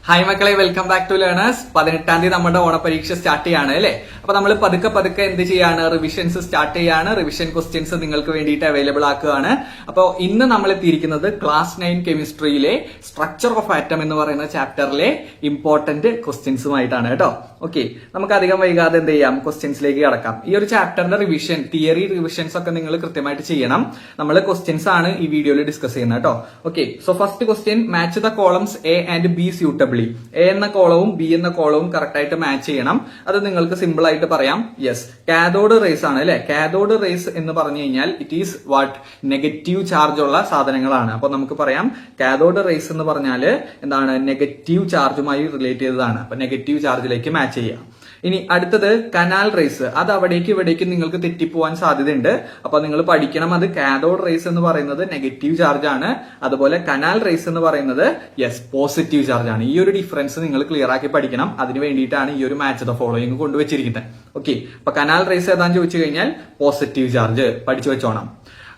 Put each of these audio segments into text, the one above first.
Hi മക്കളെ, welcome back to learners. 18-ാം തീയതി നമ്മുടെ ഓണപരീക്ഷ സ്റ്റാർട്ട് ചെയ്യാണ് അല്ലെ. അപ്പൊ നമ്മൾ പതുക്കെ എന്ത് ചെയ്യാണ്, റിവിഷൻസ് സ്റ്റാർട്ട് ചെയ്യാണ്. റിവിഷൻ ക്വസ്റ്റ്യൻസ് നിങ്ങൾക്ക് വേണ്ടിയിട്ട് അവൈലബിൾ ആക്കുകയാണ്. അപ്പോൾ ഇന്ന് നമ്മൾ എത്തിയിരിക്കുന്നത് ക്ലാസ് 9 കെമിസ്ട്രിയിലെ സ്ട്രക്ചർ ഓഫ് ആറ്റം എന്ന് പറയുന്ന ചാപ്റ്ററിലെ ഇമ്പോർട്ടന്റ് ക്വസ്റ്റ്യൻസുമായിട്ടാണ് കേട്ടോ. ഓക്കെ, നമുക്ക് അധികം വൈകാതെ എന്ത് ചെയ്യാം, ക്വസ്റ്റ്യൻസിലേക്ക് കടക്കാം. ഈ ഒരു ചാപ്റ്ററിന്റെ റിവിഷൻ, തിയറി റിവിഷൻസ് ഒക്കെ നിങ്ങൾ കൃത്യമായിട്ട് ചെയ്യണം. നമ്മൾ ക്വസ്റ്റ്യൻസ് ആണ് ഈ വീഡിയോയിൽ ഡിസ്കസ് ചെയ്യുന്നത് കേട്ടോ. Okay, so first question, match the columns A and B suitably. A എന്ന കോളവും ബി എന്ന കോളവും കറക്റ്റ് ആയിട്ട് മാച്ച് ചെയ്യണം. അത് നിങ്ങൾക്ക് സിമ്പിൾ ആയിട്ട് പറയാം. യെസ്, കാഥോഡ് റേസ് ആണ് അല്ലെ. കാഥോഡ് റേസ് എന്ന് പറഞ്ഞു കഴിഞ്ഞാൽ it is what, negative charge ഉള്ള സാധനങ്ങളാണ്. അപ്പൊ നമുക്ക് പറയാം കാഥോഡ് റേസ് എന്ന് പറഞ്ഞാല് എന്താണ്, നെഗറ്റീവ് ചാർജുമായി റിലേറ്റ് ചെയ്തതാണ്. അപ്പൊ നെഗറ്റീവ് ചാർജിലേക്ക് മാച്ച് ചെയ്യാം. ഇനി അടുത്തത് കനാൽ റേസ്. അത് അവിടേക്ക് ഇവിടേക്ക് നിങ്ങൾക്ക് തെറ്റിപ്പോവാൻ സാധ്യതയുണ്ട്. അപ്പൊ നിങ്ങൾ പഠിക്കണം, അത് കാഥോഡ് റേസ് എന്ന് പറയുന്നത് നെഗറ്റീവ് ചാർജ് ആണ്, അതുപോലെ കനാൽ റേസ് എന്ന് പറയുന്നത് യെസ് പോസിറ്റീവ് ചാർജ് ആണ്. ഈ ഒരു ഡിഫറൻസ് നിങ്ങൾ ക്ലിയർ ആക്കി പഠിക്കണം. അതിന് വേണ്ടിയിട്ടാണ് ഈ ഒരു മാച്ച് ദ ഫോളോയിങ് കൊണ്ടുവച്ചിരിക്കുന്നത്. ഓക്കെ, അപ്പൊ കനാൽ റേസ് ഏതാന്ന് ചോദിച്ചു കഴിഞ്ഞാൽ പോസിറ്റീവ് ചാർജ് പഠിച്ചു വെച്ചോണം.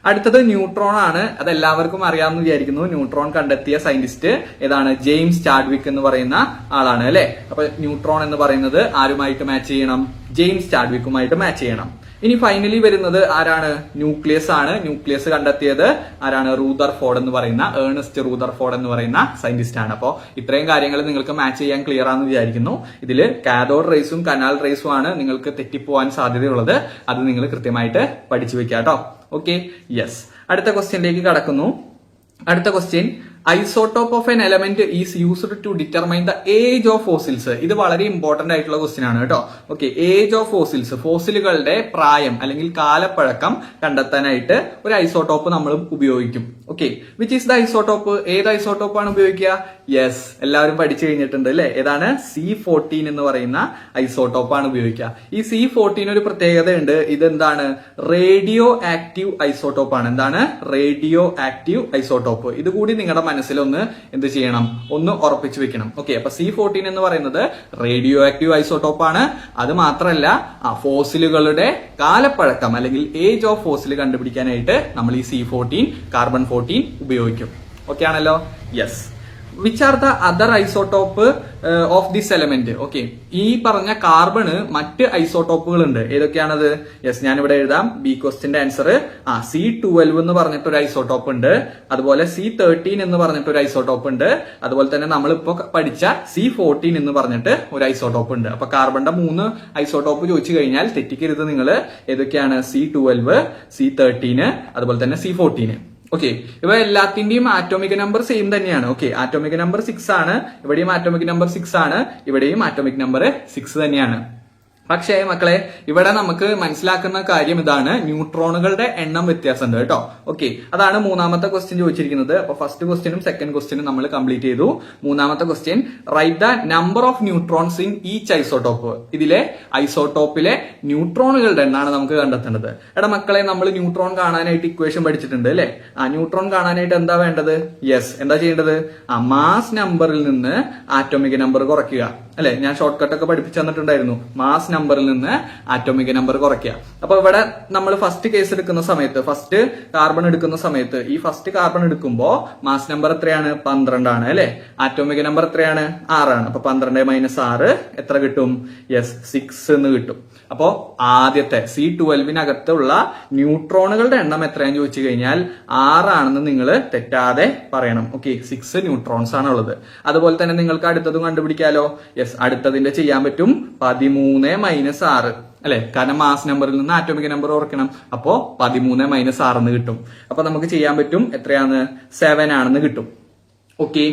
അടുത്തത് ന്യൂട്രോൺ ആണ്. അത് എല്ലാവർക്കും അറിയാമെന്ന് വിചാരിക്കുന്നു. ന്യൂട്രോൺ കണ്ടെത്തിയ സയന്റിസ്റ്റ് ഏതാണ്, ജെയിംസ് ചാഡ്വിക് എന്ന് പറയുന്ന ആളാണ് അല്ലെ. അപ്പൊ ന്യൂട്രോൺ എന്ന് പറയുന്നത് ആരുമായിട്ട് മാച്ച് ചെയ്യണം, ജെയിംസ് ചാഡ്വിക്കുമായിട്ട് മാച്ച് ചെയ്യണം. ഇനി ഫൈനലി വരുന്നത് ആരാണ്, ന്യൂക്ലിയസ് ആണ്. ന്യൂക്ലിയസ് കണ്ടെത്തിയത് ആരാണ്, റൂദർഫോർഡ് എന്ന് പറയുന്ന, ഏർണസ്റ്റ് റൂദർഫോർഡ് എന്ന് പറയുന്ന സയന്റിസ്റ്റ് ആണ്. അപ്പോൾ ഇത്രയും കാര്യങ്ങൾ നിങ്ങൾക്ക് മാച്ച് ചെയ്യാൻ ക്ലിയർ ആണെന്ന് വിചാരിക്കുന്നു. ഇതിൽ കാഥോഡ് റേസും കനാൽ റേസും ആണ് നിങ്ങൾക്ക് തെറ്റിപ്പോവാൻ സാധ്യതയുള്ളത്. അത് നിങ്ങൾ കൃത്യമായിട്ട് പഠിച്ചു വെക്കുക കേട്ടോ. ഓക്കെ, യെസ്, അടുത്ത ക്വസ്റ്റ്യനിലേക്ക് കടക്കുന്നു. അടുത്ത question, isotope of an element is used to determine the age of fossils. ഇത് വളരെ ഇമ്പോർട്ടന്റ് ആയിട്ടുള്ള ക്വസ്റ്റ്യൻ ആണ് കേട്ടോ. ഓക്കെ, ഏജ് ഓഫ് ഫോസിൽസ്, ഫോസിലുകളുടെ പ്രായം അല്ലെങ്കിൽ കാലപ്പഴക്കം കണ്ടെത്താനായിട്ട് ഒരു ഐസോട്ടോപ്പ് നമ്മൾ ഉപയോഗിക്കും. Okay, which is the isotope? ഏത് ഐസോട്ടോപ്പ് ആണ് ഉപയോഗിക്കുക? യെസ്, എല്ലാവരും പഠിച്ചു കഴിഞ്ഞിട്ടുണ്ട് അല്ലെ. ഏതാണ്, C14 എന്ന് പറയുന്ന ഐസോട്ടോപ്പ് ആണ് ഉപയോഗിക്കുക. ഈ C14 ഒരു പ്രത്യേകത ഉണ്ട്. ഇതെന്താണ്, റേഡിയോ ആക്റ്റീവ് ഐസോട്ടോപ്പ് ആണ്. എന്താണ്, റേഡിയോ ആക്റ്റീവ് ഐസോട്ടോപ്പ്. ഇത് കൂടി നിങ്ങളുടെ മനസ്സിലൊന്ന് എന്ത് ചെയ്യണം, ഒന്ന് ഉറപ്പിച്ചു വെക്കണം. ഓക്കെ, അപ്പൊ C14 എന്ന് പറയുന്നത് റേഡിയോ ആക്റ്റീവ് ഐസോട്ടോപ്പ് ആണ്. അത് മാത്രമല്ല, ഫോസിലുകളുടെ കാലപ്പഴക്കം അല്ലെങ്കിൽ ഏജ് ഓഫ് ഫോസിൽ കണ്ടുപിടിക്കാനായിട്ട് നമ്മൾ ഈ C14, കാർബൺ 14 ഉപയോഗിക്കും. ഓക്കെ ആണല്ലോ. Yes, which are the other isotope of this element? Okay, ഈ പറഞ്ഞ കാർബണ് മറ്റ് ഐസോട്ടോപ്പുകൾ ഉണ്ട്. ഏതൊക്കെയാണത്? യെസ്, ഞാനിവിടെ എഴുതാം. ബി ക്വസ്റ്റിന്റെ ആൻസർ C12 എന്ന് പറഞ്ഞിട്ടൊരു ഐസോട്ടോപ്പ് ഉണ്ട്, അതുപോലെ C13 എന്ന് പറഞ്ഞിട്ടൊരു ഐസോട്ടോപ്പ് ഉണ്ട്, അതുപോലെ തന്നെ നമ്മളിപ്പോ പഠിച്ച C14 എന്ന് പറഞ്ഞിട്ട് ഒരു ഐസോട്ടോപ്പ് ഉണ്ട്. അപ്പൊ കാർബണിന്റെ 3 ഐസോട്ടോപ്പ് ചോദിച്ചു കഴിഞ്ഞാൽ തെറ്റിക്കരുത് നിങ്ങൾ. ഏതൊക്കെയാണ്? C12, C13, അതുപോലെ തന്നെ C14. ഓക്കെ, ഇവ എല്ലാത്തിന്റെയും ആറ്റോമിക് നമ്പർ സെയിം തന്നെയാണ്. ഓക്കെ, ആറ്റോമിക് നമ്പർ 6 ആണ്. ഇവിടെയും ആറ്റോമിക് നമ്പർ 6 ആണ്. ഇവിടെയും ആറ്റോമിക് നമ്പർ 6 തന്നെയാണ്. പക്ഷേ മക്കളെ, ഇവിടെ നമുക്ക് മനസ്സിലാക്കുന്ന കാര്യം ഇതാണ്, ന്യൂട്രോണുകളുടെ എണ്ണം വ്യത്യാസമുണ്ട് കേട്ടോ. ഓക്കെ, അതാണ് മൂന്നാമത്തെ ക്വസ്റ്റ്യൻ ചോദിച്ചിരിക്കുന്നത്. അപ്പൊ ഫസ്റ്റ് ക്വസ്റ്റ്യനും സെക്കൻഡ് ക്വസ്റ്റ്യനും നമ്മൾ കംപ്ലീറ്റ് ചെയ്തു. മൂന്നാമത്തെ question, write the number of neutrons in each isotope. ഇതിലെ ഐസോട്ടോപ്പിലെ ന്യൂട്രോണുകളുടെ എണ്ണമാണ് നമുക്ക് കണ്ടെത്തേണ്ടത്. എടാ മക്കളെ, നമ്മൾ ന്യൂട്രോൺ കാണാനായിട്ട് ഇക്വേഷൻ പഠിച്ചിട്ടുണ്ട് അല്ലെ. ന്യൂട്രോൺ കാണാനായിട്ട് എന്താ വേണ്ടത്? യെസ്, എന്താ ചെയ്യേണ്ടത്? മാസ് നമ്പറിൽ നിന്ന് ആറ്റോമിക് നമ്പർ കുറയ്ക്കുക അല്ലെ. ഞാൻ ഷോർട്ട് കട്ട് ഒക്കെ പഠിപ്പിച്ചു തന്നിട്ടുണ്ടായിരുന്നു. മാസ് നമ്പറിൽ നിന്ന് ആറ്റോമിക് നമ്പർ കുറയ്ക്കുക. അപ്പൊ ഇവിടെ നമ്മൾ ഫസ്റ്റ് കേസ് എടുക്കുന്ന സമയത്ത്, ഫസ്റ്റ് കാർബൺ എടുക്കുന്ന സമയത്ത്, ഈ ഫസ്റ്റ് കാർബൺ എടുക്കുമ്പോ മാസ് നമ്പർ എത്രയാണ്? 12 ആണ് അല്ലെ. ആറ്റോമിക് നമ്പർ എത്രയാണ്? 6 ആണ്. അപ്പൊ 12 - 6 എത്ര കിട്ടും? യെസ്, 6 എന്ന് കിട്ടും. അപ്പോ ആദ്യത്തെ C12-നകത്തുള്ള ന്യൂട്രോണുകളുടെ എണ്ണം എത്രയാന്ന് ചോദിച്ചു കഴിഞ്ഞാൽ 6 ആണെന്ന് നിങ്ങൾ തെറ്റാതെ പറയണം. ഓക്കെ, 6 ന്യൂട്രോൺസ് ആണ് ഉള്ളത്. അതുപോലെ തന്നെ നിങ്ങൾക്ക് അടുത്തതും കണ്ടുപിടിക്കാലോ. യെസ്, അടുത്തതിന്റെ ചെയ്യാൻ പറ്റും. 13 - 6 അല്ലെ, കാരണം മാസ് നമ്പറിൽ നിന്ന് ആറ്റോമിക് നമ്പർ ഓർക്കണം. അപ്പോ 13 - 6 എന്ന് കിട്ടും. അപ്പൊ നമുക്ക് ചെയ്യാൻ പറ്റും. എത്രയാണ്? 7 ആണെന്ന് കിട്ടും. Okay,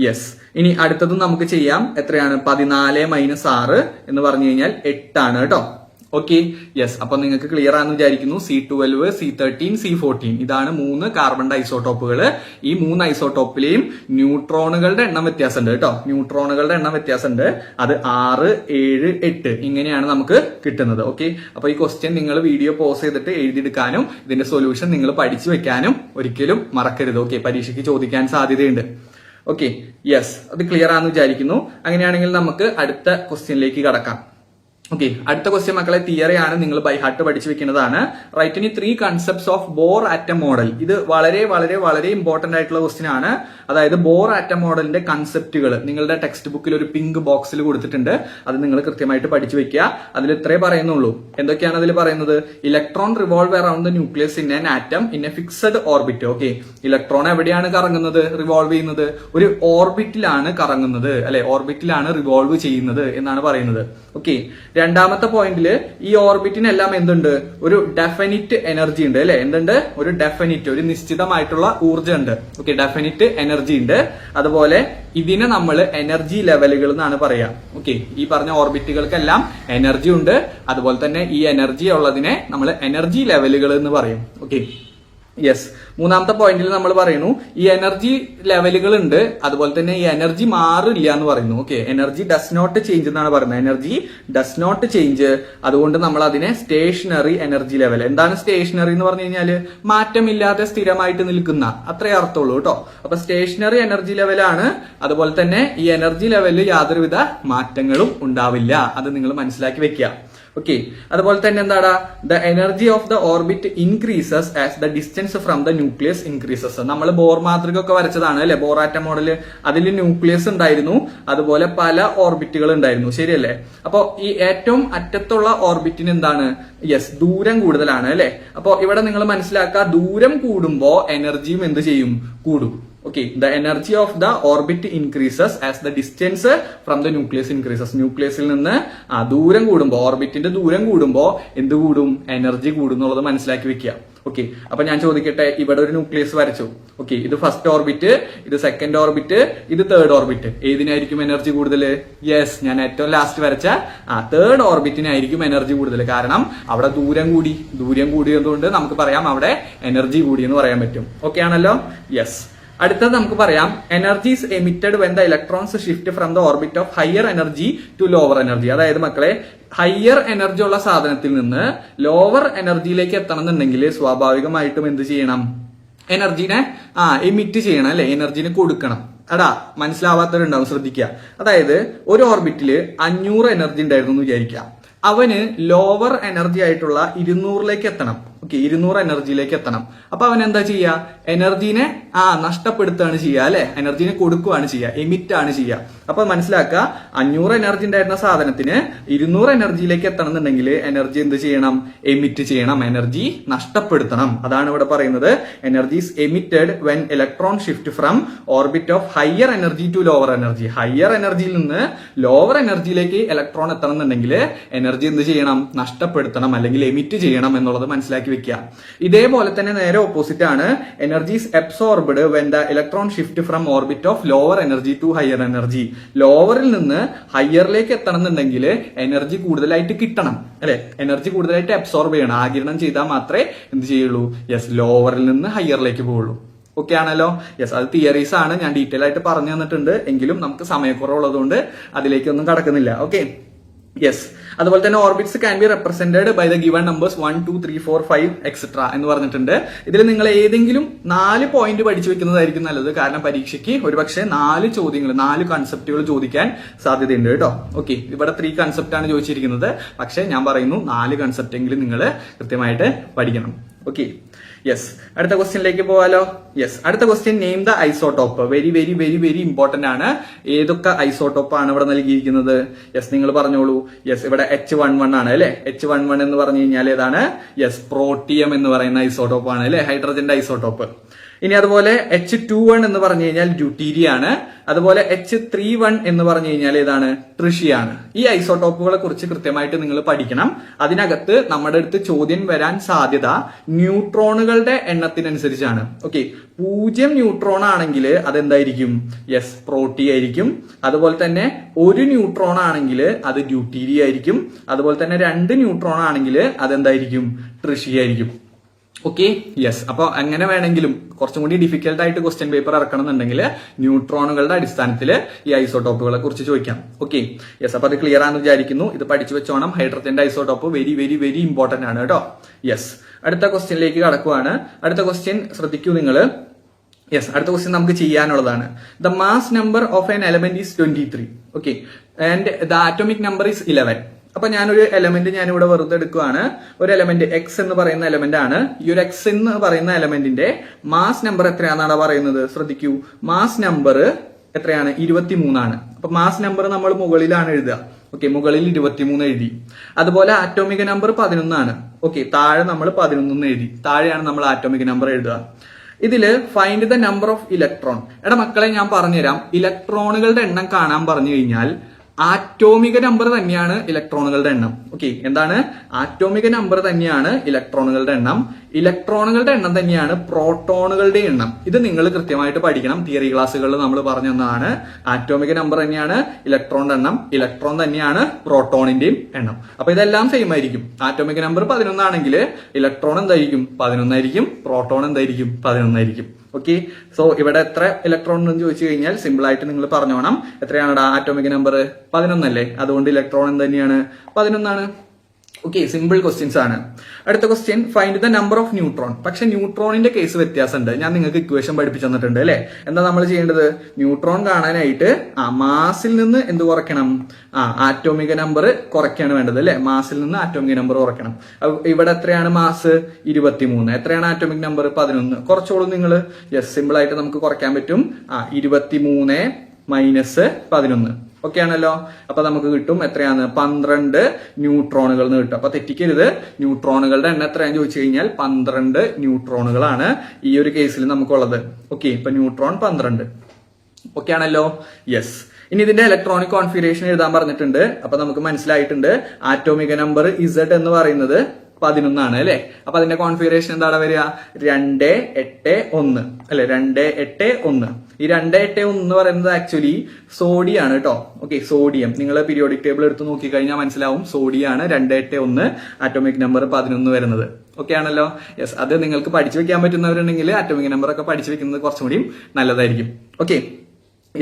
yes. ഇനി അടുത്തതും നമുക്ക് ചെയ്യാം. എത്രയാണ്? 14 - 6 എന്ന് പറഞ്ഞു കഴിഞ്ഞാൽ 8 ആണ് കേട്ടോ. Okay, yes. അപ്പൊ നിങ്ങൾക്ക് ക്ലിയർ ആണെന്ന് വിചാരിക്കുന്നു. C12, C13, C14 ഇതാണ് 3 കാർബണിന്റെ ഐസോട്ടോപ്പുകൾ. ഈ 3 ഐസോട്ടോപ്പിലെയും ന്യൂട്രോണുകളുടെ എണ്ണം വ്യത്യാസമുണ്ട് കേട്ടോ. ന്യൂട്രോണുകളുടെ എണ്ണം വ്യത്യാസമുണ്ട്. അത് 6, 7, 8 ഇങ്ങനെയാണ് നമുക്ക് കിട്ടുന്നത്. ഓക്കെ, അപ്പൊ ഈ ക്വസ്റ്റ്യൻ നിങ്ങൾ വീഡിയോ പോസ് ചെയ്തിട്ട് എഴുതിയെടുക്കാനും ഇതിന്റെ സൊല്യൂഷൻ നിങ്ങൾ പഠിച്ചു വെക്കാനും ഒരിക്കലും മറക്കരുത്. ഓക്കെ, പരീക്ഷയ്ക്ക് ചോദിക്കാൻ സാധ്യതയുണ്ട്. ഓക്കെ, യെസ്, അത് ക്ലിയർ ആണെന്ന് വിചാരിക്കുന്നു. അങ്ങനെയാണെങ്കിൽ നമുക്ക് അടുത്ത ക്വസ്റ്റ്യനിലേക്ക് കടക്കാം. ഓക്കെ, അടുത്ത ക്വസ്റ്റ്യൻ മക്കളെ തിയറി ആണ്, നിങ്ങൾ ബൈ ഹാർട്ട് പഠിച്ചു വെക്കുന്നതാണ്. റൈറ്റ് ഇനി 3 concepts of bore atom model. ഇത് വളരെ വളരെ വളരെ ഇമ്പോർട്ടന്റ് ആയിട്ടുള്ള ക്വസ്റ്റ്യൻ ആണ്. അതായത് ബോർ ആറ്റം മോഡലിന്റെ കൺസെപ്റ്റുകൾ നിങ്ങളുടെ ടെക്സ്റ്റ് ബുക്കിൽ ഒരു പിങ്ക് ബോക്സിൽ കൊടുത്തിട്ടുണ്ട്. അത് നിങ്ങൾ കൃത്യമായിട്ട് പഠിച്ചു വെക്കുക. അതിൽ ഇത്രേ പറയുന്നുള്ളൂ. എന്തൊക്കെയാണ് അതിൽ പറയുന്നത്? Electron revolve around the nucleus in an atom in A fixed orbit. Okay, electron എവിടെയാണ് കറങ്ങുന്നത്, റിവോൾവ് ചെയ്യുന്നത്? ഒരു ഓർബിറ്റിലാണ് കറങ്ങുന്നത്, അല്ലെ, ഓർബിറ്റിലാണ് റിവോൾവ് ചെയ്യുന്നത് എന്നാണ് പറയുന്നത്. ഓക്കെ, രണ്ടാമത്തെ പോയിന്റിൽ ഈ ഓർബിറ്റിനെല്ലാം എന്തുണ്ട്? ഒരു ഡെഫിനിറ്റ് എനർജി ഉണ്ട്, അല്ലെ, എന്തുണ്ട്? ഒരു ഡെഫിനിറ്റ്, ഒരു നിശ്ചിതമായിട്ടുള്ള ഊർജ്ജം ഉണ്ട്. ഓക്കെ, ഡെഫിനിറ്റ് എനർജി ഉണ്ട്. അതുപോലെ ഇതിനെ നമ്മൾ എനർജി ലെവലുകൾ എന്നാണ് പറയാ. ഓക്കെ, ഈ പറഞ്ഞ ഓർബിറ്റുകൾക്കെല്ലാം എനർജി ഉണ്ട്. അതുപോലെ തന്നെ ഈ എനർജി ഉള്ളതിനെ നമ്മൾ എനർജി ലെവലുകൾ എന്ന് പറയും. Okay, yes. മൂന്നാമത്തെ പോയിന്റിൽ നമ്മൾ പറയുന്നു ഈ എനർജി ലെവലുകൾ ഉണ്ട്, അതുപോലെ തന്നെ ഈ എനർജി മാറില്ല എന്ന് പറയുന്നു. Okay, energy does not change എന്നാണ് പറയുന്നത്. എനർജി ഡസ് നോട്ട് ചേഞ്ച്, അതുകൊണ്ട് നമ്മൾ അതിനെ സ്റ്റേഷനറി എനർജി ലെവൽ. എന്താണ് സ്റ്റേഷനറി എന്ന് പറഞ്ഞു കഴിഞ്ഞാല്? മാറ്റമില്ലാതെ സ്ഥിരമായിട്ട് നിൽക്കുന്ന, അത്രേ അർത്ഥമുള്ളൂ കേട്ടോ. അപ്പൊ സ്റ്റേഷനറി എനർജി ലെവലാണ്. അതുപോലെ തന്നെ ഈ എനർജി ലെവലിൽ യാതൊരുവിധ മാറ്റങ്ങളും ഉണ്ടാവില്ല. അത് നിങ്ങൾ മനസ്സിലാക്കി വെക്കുക. ഓക്കെ, അതുപോലെ തന്നെ എന്താടാ? The energy of the orbit increases as the distance from the nucleus increases. നമ്മൾ ബോർ മാതൃക ഒക്കെ വരച്ചതാണ്, അല്ലെ, ബോർ ആറ്റം മോഡല്. അതിൽ ന്യൂക്ലിയസ് ഉണ്ടായിരുന്നു, അതുപോലെ പല ഓർബിറ്റുകൾ ഉണ്ടായിരുന്നു, ശരിയല്ലേ? അപ്പോ ഈ ഏറ്റവും അറ്റത്തുള്ള ഓർബിറ്റിന് എന്താണ്? യെസ്, ദൂരം കൂടുതലാണ്, അല്ലെ. അപ്പോ ഇവിടെ നിങ്ങൾ മനസ്സിലാക്കുക, ദൂരം കൂടുമ്പോ എനർജിയും എന്ത് ചെയ്യും? കൂടും. Okay, the energy of the orbit increases as the distance from the nucleus increases. ന്യൂക്ലിയസിൽ നിന്ന് ദൂരം കൂടുമ്പോ, ഓർബിറ്റിന്റെ ദൂരം കൂടുമ്പോ എന്ത് കൂടും? എനർജി കൂടും എന്നുള്ളത് മനസ്സിലാക്കി വെക്കുക. ഓക്കെ, അപ്പൊ ഞാൻ ചോദിക്കട്ടെ, ഇവിടെ ഒരു ന്യൂക്ലിയസ് വരച്ചു. ഓക്കെ, ഇത് ഫസ്റ്റ് ഓർബിറ്റ്, ഇത് സെക്കൻഡ് ഓർബിറ്റ്, ഇത് തേർഡ് ഓർബിറ്റ്. ഏതിനായിരിക്കും എനർജി കൂടുതൽ? യെസ്, ഞാൻ ഏറ്റവും ലാസ്റ്റ് വരച്ച തേർഡ് ഓർബിറ്റിനായിരിക്കും എനർജി കൂടുതൽ. കാരണം അവിടെ ദൂരം കൂടിയതുകൊണ്ട് നമുക്ക് പറയാം അവിടെ എനർജി കൂടി എന്ന് പറയാൻ പറ്റും. ഓക്കെ ആണല്ലോ? യെസ്. അടുത്തത് നമുക്ക് പറയാം, energies emitted when the electrons shift from the orbit of higher energy to lower energy. അതായത് മക്കളെ, ഹയർ എനർജി ഉള്ള സാധനത്തിൽ നിന്ന് ലോവർ എനർജിയിലേക്ക് എത്തണമെന്നുണ്ടെങ്കിൽ സ്വാഭാവികമായിട്ടും എന്ത് ചെയ്യണം? എനർജീനെ എമിറ്റ് ചെയ്യണം, അല്ലെ, എനർജീനെ കൊടുക്കണം. എടാ, മനസ്സിലാവാത്തവരുണ്ടാവും, ശ്രദ്ധിക്കുക. അതായത് ഒരു ഓർബിറ്റില് 500 എനർജി ഉണ്ടായിരുന്നു എന്ന് വിചാരിക്കാം. അവന് ലോവർ എനർജി ആയിട്ടുള്ള 200ലേക്ക് എത്തണം. ഓക്കെ, 200 എനർജിയിലേക്ക് എത്തണം. അപ്പൊ അവൻ എന്താ ചെയ്യുക? എനർജീനെ നഷ്ടപ്പെടുത്തുകയാണ് ചെയ്യുക, അല്ലെ, എനർജീനെ കൊടുക്കുകയാണ് ചെയ്യുക, എമിറ്റ് ആണ് ചെയ്യുക. അപ്പൊ മനസ്സിലാക്കുക, 500 എനർജി ഉണ്ടായിരുന്ന സാധനത്തിന് 200 എനർജിയിലേക്ക് എത്തണം എന്നുണ്ടെങ്കിൽ എനർജി എന്ത് ചെയ്യണം? എമിറ്റ് ചെയ്യണം, എനർജി നഷ്ടപ്പെടുത്തണം. അതാണ് ഇവിടെ പറയുന്നത്, energies emitted when electron shift from orbit of higher energy to lower energy. Higher എനർജിയിൽ നിന്ന് ലോവർ എനർജിയിലേക്ക് ഇലക്ട്രോൺ എത്തണം എന്നുണ്ടെങ്കിൽ എനർജി എന്ത് ചെയ്യണം? നഷ്ടപ്പെടുത്തണം, അല്ലെങ്കിൽ എമിറ്റ് ചെയ്യണം എന്നുള്ളത് മനസ്സിലാക്കി വെക്കുക. ഇതേപോലെ തന്നെ നേരെ ഓപ്പോസിറ്റ് ആണ്, energies absorbed when the electron shift from orbit of lower energy to higher energy. ലോവറിൽ നിന്ന് ഹയറിലേക്ക് എത്തണം എന്നുണ്ടെങ്കിൽ എനർജി കൂടുതലായിട്ട് കിട്ടണം, അല്ലെ, എനർജി കൂടുതലായിട്ട് അബ്സോർബ് ചെയ്യണം, ആഗിരണം ചെയ്താൽ മാത്രമേ എന്ത് ചെയ്യുള്ളൂ? യെസ്, ലോവറിൽ നിന്ന് ഹയറിലേക്ക് പോവുള്ളൂ. ഓക്കെ ആണല്ലോ? യെസ്, അത് തിയറീസ് ആണ്, ഞാൻ ഡീറ്റെയിൽ ആയിട്ട് പറഞ്ഞു തന്നിട്ടുണ്ട്. എങ്കിലും നമുക്ക് സമയക്കുറവുള്ളതുകൊണ്ട് അതിലേക്കൊന്നും കടക്കുന്നില്ല. Okay, yes. അതുപോലെ തന്നെ orbits can be represented by the given numbers 1, 2, 3, 4, 5 etcetera എന്ന് പറഞ്ഞിട്ടുണ്ട്. ഇതിൽ നിങ്ങൾ ഏതെങ്കിലും 4 പോയിന്റ് പഠിച്ചു വെക്കുന്നതായിരിക്കും നല്ലത്. കാരണം പരീക്ഷയ്ക്ക് ഒരുപക്ഷെ 4 ചോദ്യങ്ങൾ, 4 കൺസെപ്റ്റുകൾ ചോദിക്കാൻ സാധ്യതയുണ്ട് കേട്ടോ. ഓക്കെ, ഇവിടെ 3 കൺസെപ്റ്റ് ആണ് ചോദിച്ചിരിക്കുന്നത്. പക്ഷെ ഞാൻ പറയുന്നു 4 കൺസെപ്റ്റ് എങ്കിലും നിങ്ങൾ കൃത്യമായിട്ട് പഠിക്കണം. Okay, yes. അടുത്ത ക്വസ്റ്റ്യനിലേക്ക് പോവാലോ. യെസ്, അടുത്ത question, name the isotope. Very very very very important ആണ്. ഏതൊക്കെ ഐസോട്ടോപ്പ് ആണ് ഇവിടെ നൽകിയിരിക്കുന്നത്? യെസ്, നിങ്ങൾ പറഞ്ഞോളൂ. യെസ്, ഇവിടെ H11 ആണ്, അല്ലെ. H11 എന്ന് പറഞ്ഞു കഴിഞ്ഞാൽ ഏതാണ്? യെസ്, പ്രോട്ടിയം എന്ന് പറയുന്ന ഐസോട്ടോപ്പ് ആണ്, അല്ലെ, ഹൈഡ്രജന്റെ ഐസോട്ടോപ്പ്. ഇനി അതുപോലെ H21 എന്ന് പറഞ്ഞു കഴിഞ്ഞാൽ ഡ്യൂട്ടീരിയ ആണ്. അതുപോലെ H31 എന്ന് പറഞ്ഞു കഴിഞ്ഞാൽ ഏതാണ്? ട്രിഷിയാണ്. ഈ ഐസോട്ടോപ്പുകളെ കുറിച്ച് കൃത്യമായിട്ട് നിങ്ങൾ പഠിക്കണം. അതിനകത്ത് നമ്മുടെ അടുത്ത് ചോദ്യം വരാൻ സാധ്യത ന്യൂട്രോണുകളുടെ എണ്ണത്തിനനുസരിച്ചാണ്. ഓക്കെ, 0 ന്യൂട്രോൺ ആണെങ്കിൽ അതെന്തായിരിക്കും? യെസ്, പ്രോട്ടി ആയിരിക്കും. അതുപോലെ തന്നെ 1 ന്യൂട്രോൺ ആണെങ്കിൽ അത് ഡ്യൂട്ടീരിയ ആയിരിക്കും. അതുപോലെ തന്നെ 2 ന്യൂട്രോൺ ആണെങ്കിൽ അതെന്തായിരിക്കും? ട്രിഷി ആയിരിക്കും. Okay, yes. അപ്പൊ എങ്ങനെ വേണമെങ്കിലും കുറച്ചും കൂടി ഡിഫിക്കൽട്ട് ആയിട്ട് ക്വസ്റ്റ്യൻ പേപ്പർ ഇറക്കണം എന്നുണ്ടെങ്കിൽ ന്യൂട്രോണുകളുടെ അടിസ്ഥാനത്തിൽ ഈ ഐസോട്ടോപ്പുകളെ കുറിച്ച് ചോദിക്കാം. Okay, yes. അപ്പൊ അത് ക്ലിയർ ആണെന്ന് വിചാരിക്കുന്നു. ഇത് പഠിച്ചു വെച്ചോണം. ഹൈഡ്രജന്റെ ഐസോട്ടോപ്പ് വെരി വെരി വെരി ഇമ്പോർട്ടന്റ് ആണ് കേട്ടോ. യെസ്, അടുത്ത ക്വസ്റ്റ്യനിലേക്ക് കടക്കുവാണ്. അടുത്ത ക്വസ്റ്റ്യൻ ശ്രദ്ധിക്കൂ നിങ്ങൾ. യെസ്, അടുത്ത ക്വസ്റ്റ്യൻ നമുക്ക് ചെയ്യാനുള്ളതാണ്. The mass number of an element is 23. Okay, and the atomic number is 11. അപ്പൊ ഞാനൊരു എലമെന്റ് ഞാനിവിടെ വെറുതെ എടുക്കുകയാണ്. ഒരു എലമെന്റ് എക്സ് എന്ന് പറയുന്ന എലമെന്റ് ആണ്. ഈ ഒരു എക്സ് എന്ന് പറയുന്ന എലമെന്റിന്റെ മാസ് നമ്പർ എത്രയാണെന്നാണ് പറയുന്നത്. ശ്രദ്ധിക്കൂ, മാസ് നമ്പർ എത്രയാണ്? 23 അപ്പൊ മാസ് നമ്പർ നമ്മൾ മുകളിലാണ് എഴുതുക. ഓക്കെ, മുകളിൽ 23 എഴുതി. അതുപോലെ ആറ്റോമിക് നമ്പർ 11 ഓക്കെ, താഴെ നമ്മൾ 11 എഴുതി. താഴെയാണ് നമ്മൾ ആറ്റോമിക് നമ്പർ എഴുതുക. ഇതില് find the number of electron. എടാ മക്കളെ, ഞാൻ പറഞ്ഞുതരാം. ഇലക്ട്രോണുകളുടെ എണ്ണം കാണാൻ പറഞ്ഞു കഴിഞ്ഞാൽ ആറ്റോമിക നമ്പർ തന്നെയാണ് ഇലക്ട്രോണുകളുടെ എണ്ണം. ഓക്കെ, എന്താണ്? ആറ്റോമിക നമ്പർ തന്നെയാണ് ഇലക്ട്രോണുകളുടെ എണ്ണം. ഇലക്ട്രോണുകളുടെ എണ്ണം തന്നെയാണ് പ്രോട്ടോണുകളുടെ എണ്ണം. ഇത് നിങ്ങൾ കൃത്യമായിട്ട് പഠിക്കണം. തിയറി ക്ലാസ്സുകളിൽ നമ്മൾ പറഞ്ഞു തന്നതാണ്. ആറ്റോമിക നമ്പർ തന്നെയാണ് ഇലക്ട്രോണിന്റെ എണ്ണം, ഇലക്ട്രോൺ തന്നെയാണ് പ്രോട്ടോണിന്റെയും എണ്ണം. അപ്പൊ ഇതെല്ലാം സെയിം ആയിരിക്കും. ആറ്റോമിക നമ്പർ 11 ആണെങ്കിൽ ഇലക്ട്രോൺ എന്തായിരിക്കും? 11 ആയിരിക്കും. പ്രോട്ടോൺ എന്തായിരിക്കും? 11 ആയിരിക്കും. ഓക്കെ, സോ ഇവിടെ എത്ര ഇലക്ട്രോൺ എന്ന് ചോദിച്ചു കഴിഞ്ഞാൽ സിമ്പിൾ ആയിട്ട് നിങ്ങൾ പറഞ്ഞോണം. എത്രയാണടാ ആറ്റോമിക് നമ്പർ? 11 അല്ലേ? അതുകൊണ്ട് ഇലക്ട്രോൺ എന്ത് തന്നെയാണ്? 11. ഓക്കെ, സിമ്പിൾ ക്വസ്റ്റ്യൻസ് ആണ്. അടുത്ത question, find the number of neutron. പക്ഷെ ന്യൂട്രോണിന്റെ കേസ് വ്യത്യാസമുണ്ട്. ഞാൻ നിങ്ങൾക്ക് ഇക്വേഷൻ പഠിപ്പിച്ചു തന്നിട്ടുണ്ട് അല്ലെ. എന്താ നമ്മൾ ചെയ്യേണ്ടത്? ന്യൂട്രോൺ കാണാനായിട്ട് മാസിൽ നിന്ന് എന്ത് കുറയ്ക്കണം? ആറ്റോമിക നമ്പർ കുറയ്ക്കാണ് വേണ്ടത് അല്ലെ. മാസിൽ നിന്ന് ആറ്റോമിക നമ്പർ കുറയ്ക്കണം. ഇവിടെ എത്രയാണ് മാസ്? 23. എത്രയാണ് ആറ്റോമിക് നമ്പർ? 11. കുറച്ചോളൂ നിങ്ങൾ. യെസ്, സിമ്പിൾ ആയിട്ട് നമുക്ക് കുറയ്ക്കാൻ പറ്റും. 23 മൈനസ് 11. ഓക്കെ ആണല്ലോ. അപ്പൊ നമുക്ക് കിട്ടും എത്രയാണ്? 12 ന്യൂട്രോണുകൾ എന്ന് കിട്ടും. അപ്പൊ തെറ്റിക്കരുത്. ന്യൂട്രോണുകളുടെ എണ്ണം എത്രയാണെന്ന് ചോദിച്ചു കഴിഞ്ഞാൽ 12 ന്യൂട്രോണുകളാണ് ഈ ഒരു കേസിൽ നമുക്കുള്ളത്. ഓക്കെ, ഇപ്പൊ ന്യൂട്രോൺ 12. ഓക്കെ ആണല്ലോ. യെസ്. ഇനി ഇതിന്റെ ഇലക്ട്രോണിക് കോൺഫിഗറേഷൻ എഴുതാൻ പറഞ്ഞിട്ടുണ്ട്. അപ്പൊ നമുക്ക് മനസ്സിലായിട്ടുണ്ട് ആറ്റോമിക നമ്പർ ഇസഡ് എന്ന് പറയുന്നത് 11 അല്ലെ. അപ്പൊ അതിന്റെ കോൺഫിഗറേഷൻ എന്താണ് വരിക? 2, 8, 1 അല്ലെ. 2, 8, 1. ഈ 2, 8, 1 എന്ന് പറയുന്നത് ആക്ച്വലി സോഡിയം ആണ് കേട്ടോ. Okay, sodium. നിങ്ങൾ പീരിയോഡിക് ടേബിൾ എടുത്ത് നോക്കി കഴിഞ്ഞാൽ മനസ്സിലാവും. സോഡിയം ആണ് 2, 8, 1 ആറ്റോമിക് നമ്പർ 11 വരുന്നത്. ഓക്കെ ആണല്ലോ. യെസ്, അത് നിങ്ങൾക്ക് പഠിച്ചു വെക്കാൻ പറ്റുന്നവരുണ്ടെങ്കിൽ ആറ്റോമിക് നമ്പർ ഒക്കെ പഠിച്ചു വെക്കുന്നത് കുറച്ചും കൂടി നല്ലതായിരിക്കും. Okay,